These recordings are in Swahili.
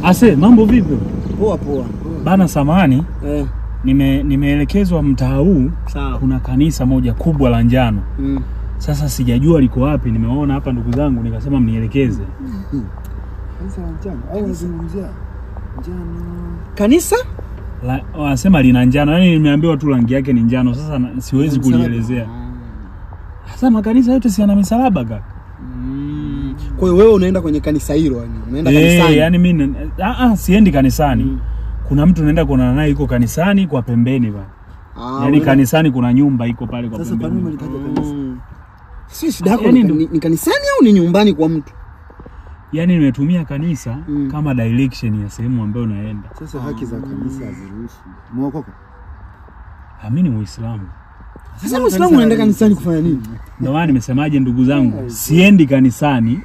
Ase, mambo vipi? Poa poa. Bana samahani. Nimeelekezwa mtaa huu kuna kanisa moja kubwa la njano. Sasa sijajua liko wapi, nimeona hapa ndugu zangu nikasema mnielekeze. Kanisa la njano. Au unazungumzia njano? Kanisa? Wanasema lina njano. Yaani nimeambiwa tu rangi yake ni njano. Sasa siwezi kulielezea. Sasa makanisa yote si yana misalaba kaka. Kwa hiyo wewe unaenda kwenye kanisa hilo yani? Unaenda kanisani? Yaani mimi siendi kanisani. Kuna mtu naenda kuonana naye yuko kanisani kwa pembeni bana. Yaani kanisani kuna nyumba iko pale kwa pembeni. Sasa kwa nini unalitaja kanisa? Sisi shida yako ni kanisani au ni nyumbani kwa mtu? Yaani nimetumia kanisa kama direction ya sehemu ambayo naenda. Sasa haki za kanisa haziruhusu. Muokoka? Mimi ni Muislamu. Sasa Muislamu unaenda kanisani kufanya nini? Ndio maana nimesemaje ndugu zangu, siendi kanisani,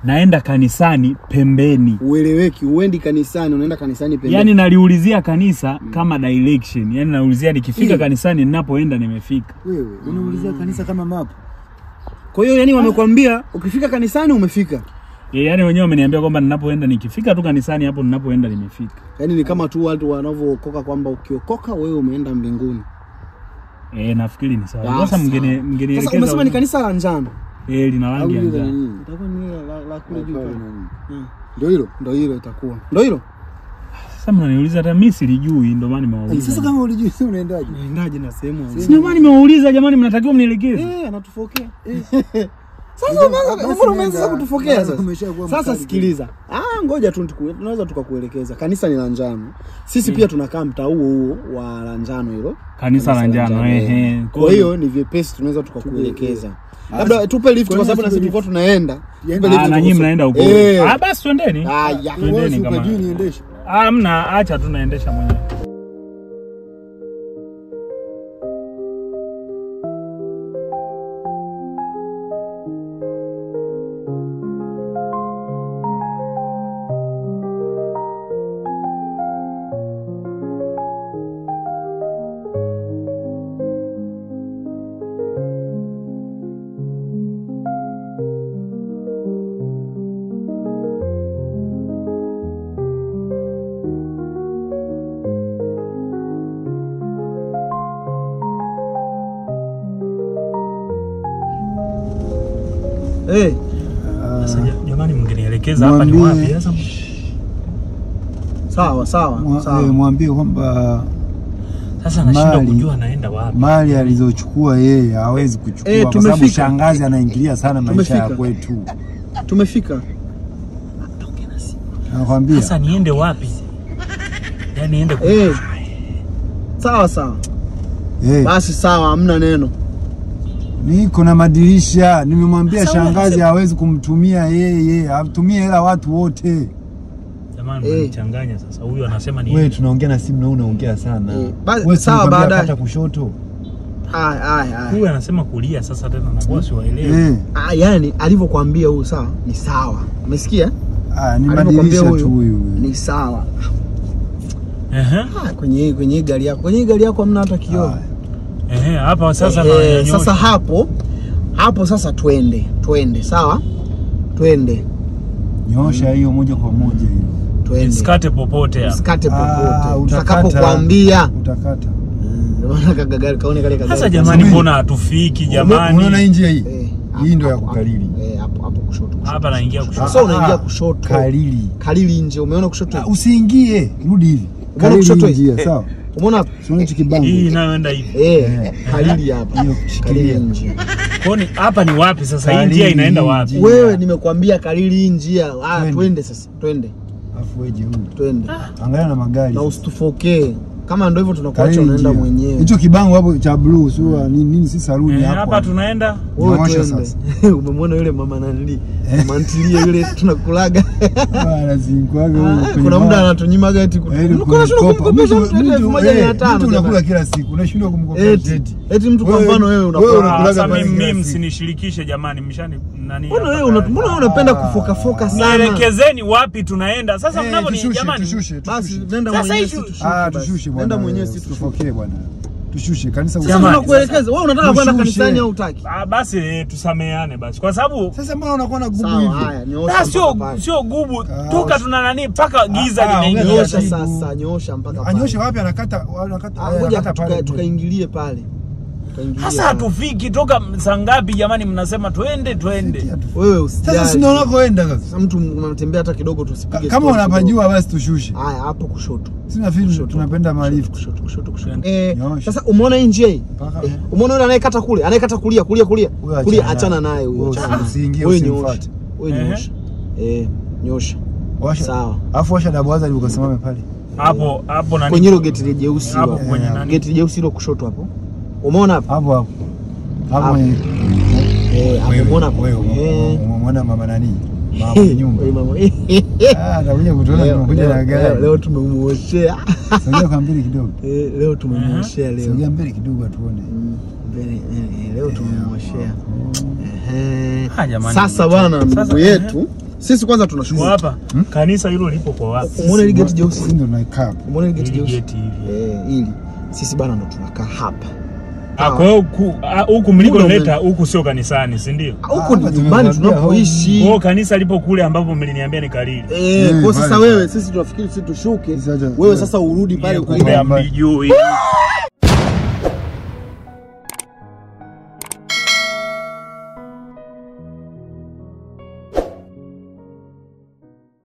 naenda kanisani pembeni. Ueleweki, uendi kanisani, unaenda kanisani pembeni. Yaani naliulizia kanisa kama direction. Yaani naulizia nikifika kanisani ninapoenda nimefika. Wewe unaulizia kanisa kama map. Kwa hiyo yani wamekwambia ukifika kanisani umefika. Yaani wenyewe wameniambia kwamba ninapoenda nikifika tu kanisani hapo ninapoenda nimefika. Yaani ni kama tu watu wanavyookoka kwamba ukiokoka wewe umeenda mbinguni. Nafikiri ni sawa. Sasa mngenielekeza. Sasa umesema ni kanisa la njano. Lina rangi ya njano. Itakuwa ni la kule juu pale. Ndio hilo itakuwa. Ndio hilo. Sasa mnaniuliza hata mimi silijui ndio maana nimewauliza. Sasa kama ulijui unaendaje? Unaendaje na sehemu hiyo? Sio maana nimewauliza jamani mnatakiwa mnielekeze. Anatufokea. Sasa mbona umeanza kutufokea sasa? Sasa sikiliza. Ngoja tu tunaweza tukakuelekeza. Kanisa ni la njano. Sisi pia tunakaa mtaa huo wa la njano hilo. Kanisa la njano Kwa hiyo ni vyepesi tunaweza tukakuelekeza. Labda tupe lift kwa sababu na sisi tulikuwa tunaenda. Na nyinyi mnaenda huko. Basi twendeni. Twendeni kama. Niendeshe. Hamna, acha tunaendesha mwenyewe. Sasa jamani mngenielekeza hapa ni wapi sasa? Sawa. Mwambie kwamba sasa nashinda kujua naenda wapi. Mali alizochukua yeye hawezi kuchukua kwa sababu shangazi anaingilia sana maisha ya kwetu. Tumefika. Nakwambia. Sasa niende wapi? Yaani niende Sawa. Basi sawa, hamna neno. Niko na madirisha, nimemwambia shangazi hawezi kumtumia yeye, atumie hela watu wote. Jamani mnichanganya sasa. Huyu anasema ni wewe tunaongea na simu na unaongea sana. Wewe sawa baadaye hata kushoto. Huyu anasema kulia sasa tena na bosi waelewe. Yani alivyokuambia huyu sawa ni sawa. Umesikia? Ni madirisha tu huyu. Ni sawa. Kwenye gari yako. Kwenye gari yako hamna hata kioo. Hapa sasa sasa hapo sasa twende sawa? Twende. Nyosha hiyo moja kwa moja hiyo. Twende. Usikate popote hapa. Usikate popote. Utakapokuambia utakata. Unaona kagari kaone kale kagari. Sasa jamani mbona hatufiki jamani? Unaona njia hii? Hii ndio ya kukalili. Hapo kushoto. Hapa naingia kushoto. Sasa unaingia kushoto. Kalili nje. Umeona kushoto? Usiingie, rudi hivi. Umeona kushoto njia, sawa? Umeona sio hichi kibango. Hii inayoenda hivi. Kalili hapa. Kalili nje. Kwani hapa ni wapi sasa? Hii njia inaenda wapi? Wewe nimekwambia kalili njia. Twende sasa. Twende. Afu weje huko. Twende. Angalia na magari. Na usitufokee. Kama ndio hivyo tunakuacha unaenda mwenyewe. Hicho kibango hapo cha blue sio nini si saluni hapo. Hapa tunaenda. Wewe sasa. Umemwona yule mama nani? Mama ntilie yule tunakulaga. Bana zinkwaga huko. Kuna muda anatunyima eti kumkopesha mtu 1500. Mtu unakula kila siku. Unashindwa kumkopesha eti mtu kwa mfano wewe unakula. Sasa mimi msinishirikishe jamani, mshani nani? Mbona wewe unapenda kufoka sana? Nielekezeni wapi tunaenda. Sasa mnavyo ni jamani. Tushushe. Basi nenda mwenyewe. Tushushe bwana. Nenda mwenyewe tufokee bwana. tushushe kanisa. Sasa tunakuelekeza wewe unataka kwenda kanisani au hutaki? Basi tusameane basi. Kwa sababu sasa mbona unakuwa na gubu hivi? Sio gubu. Toka tuna nani mpaka giza limeingia sasa. Nyosha mpaka pale. Anyoshe wapi? Anakata ngoja tukaingilie pale. Sasa hatufiki toka saa ngapi jamani, mnasema twende. Wewe usijali. Sasa si ndio unakoenda sasa. Mtu unatembea hata kidogo tusipige. Kama unapajua basi tushushe. Haya hapo kushoto. Sina film tunapenda maarifa kushoto. Sasa umeona nje? Umeona yule anayekata kule, anayekata kulia. Kulia achana naye huyo. Usiingie usimfuate. Wewe nyosha. Nyosha. Sawa. Alafu washa dabaza ukasimame pale. Hapo nani? Kwenye ile geti jeusi. Hapo kwenye nani? Geti jeusi ile kushoto hapo. Umeona hapo? Hapo. Umeona hapo? Umeona mama nani? Mama nyumba. Anakuja kutuona tumekuja na gari. Leo tumemuoshea. Sogea kwa mbele kidogo. Leo tumemuoshea leo. Sogea mbele kidogo atuone. Mbele leo tumemuoshea. Sasa bwana ndugu yetu, sisi kwanza tunashukuru. Hapa kanisa hilo lipo kwa wapi? Umeona ile geti jeusi ndio tunakaa. Umeona ile geti jeusi? Hili. Sisi bwana ndo tunakaa hapa. Kwa hiyo huku mlikoleta huku sio kanisani, si ndio? Huku ni nyumbani tunapoishi. Kwa kanisa lipo kule ambapo mliniambia ni Kalili. Kwa sasa wewe sisi tunafikiri sisi tushuke. Wewe sasa urudi pale kwa mjui.